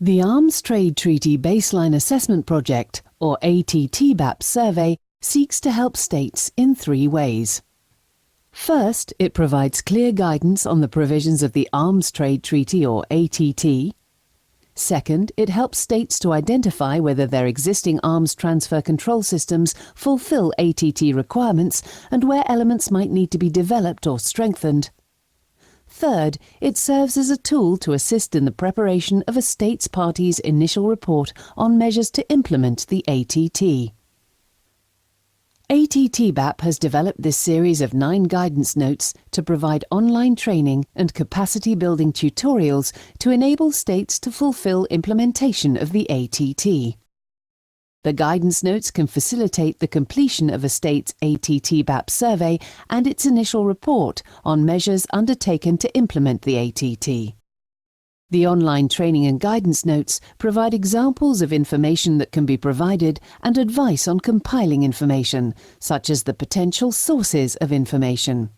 The Arms Trade Treaty Baseline Assessment Project, or ATT-BAP survey, seeks to help states in 3 ways. First, it provides clear guidance on the provisions of the Arms Trade Treaty, or ATT. Second, it helps states to identify whether their existing arms transfer control systems fulfill ATT requirements and where elements might need to be developed or strengthened. Third, it serves as a tool to assist in the preparation of a state's party's initial report on measures to implement the ATT. ATT-BAP has developed this series of 9 guidance notes to provide online training and capacity-building tutorials to enable states to fulfill implementation of the ATT. The guidance notes can facilitate the completion of a state's ATT-BAP survey and its initial report on measures undertaken to implement the ATT. The online training and guidance notes provide examples of information that can be provided and advice on compiling information, such as the potential sources of information.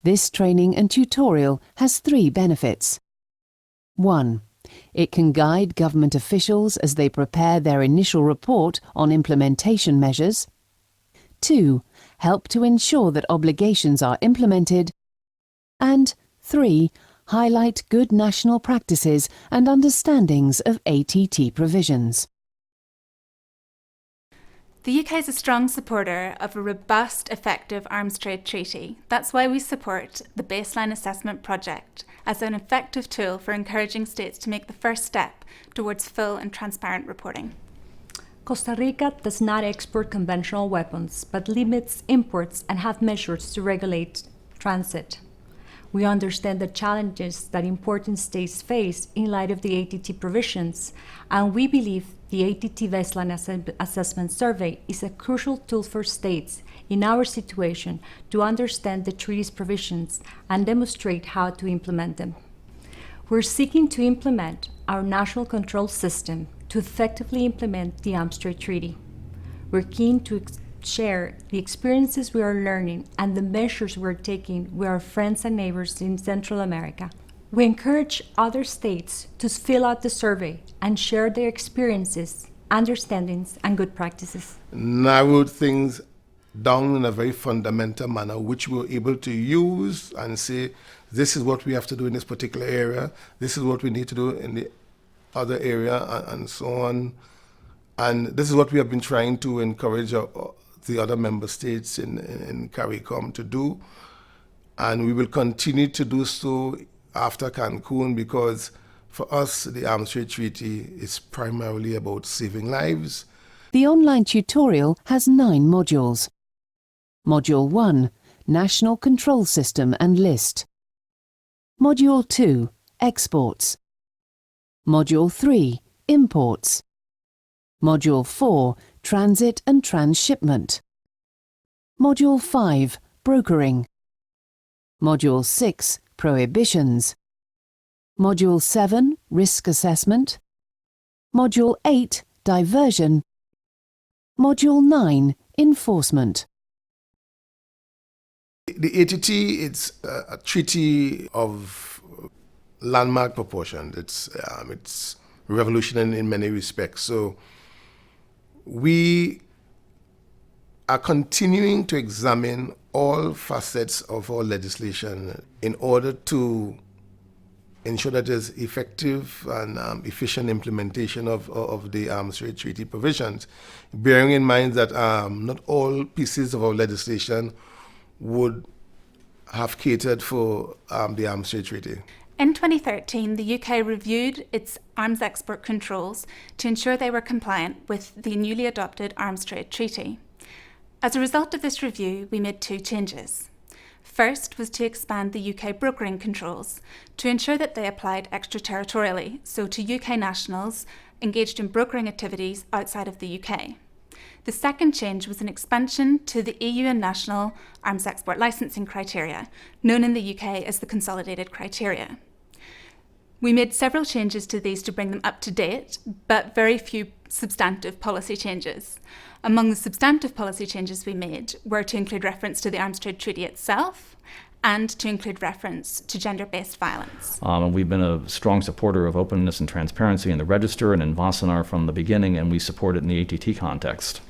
This training and tutorial has 3 benefits. 1. It can guide government officials as they prepare their initial report on implementation measures. 2. Help to ensure that obligations are implemented. And 3. Highlight good national practices and understandings of ATT provisions. The UK is a strong supporter of a robust, effective arms trade treaty. That's why we support the Baseline Assessment Project as an effective tool for encouraging states to make the first step towards full and transparent reporting. Costa Rica does not export conventional weapons, but limits imports and have measures to regulate transit. We understand the challenges that important states face in light of the ATT provisions, and we believe the ATT Baseline Assessment Survey is a crucial tool for states in our situation to understand the treaty's provisions and demonstrate how to implement them. We're seeking to implement our national control system to effectively implement the Arms Trade Treaty. We're keen to share the experiences we are learning and the measures we're taking with our friends and neighbors in Central America. We encourage other states to fill out the survey and share their experiences, understandings, and good practices. Narrowed things down in a very fundamental manner, which we're able to use and say, this is what we have to do in this particular area, this is what we need to do in the other area, and so on. And this is what we have been trying to encourage the other member states in CARICOM to do. And we will continue to do so after Cancun, because for us, the Arms Trade Treaty is primarily about saving lives. The online tutorial has 9 modules. Module 1, National Control System and List. Module 2, Exports. Module 3, Imports. Module 4, Transit and Transshipment. Module 5, Brokering. Module 6, Prohibitions. Module 7, Risk Assessment. Module 8, Diversion. Module 9, Enforcement. The ATT is a treaty of landmark proportion. It's revolutionary in many respects. So we are continuing to examine all facets of our legislation in order to ensure that there's effective and efficient implementation of the Arms Trade Treaty provisions, bearing in mind that not all pieces of our legislation would have catered for the Arms Trade Treaty. In 2013, the UK reviewed its arms export controls to ensure they were compliant with the newly adopted Arms Trade Treaty. As a result of this review, we made 2 changes. First was to expand the UK brokering controls to ensure that they applied extraterritorially, so to UK nationals engaged in brokering activities outside of the UK. The second change was an expansion to the EU and national arms export licensing criteria, known in the UK as the consolidated criteria. We made several changes to these to bring them up to date, but very few substantive policy changes. Among the substantive policy changes we made were to include reference to the Arms Trade Treaty itself and to include reference to gender-based violence. And we've been a strong supporter of openness and transparency in the register and in Wassenaar from the beginning, and we support it in the ATT context.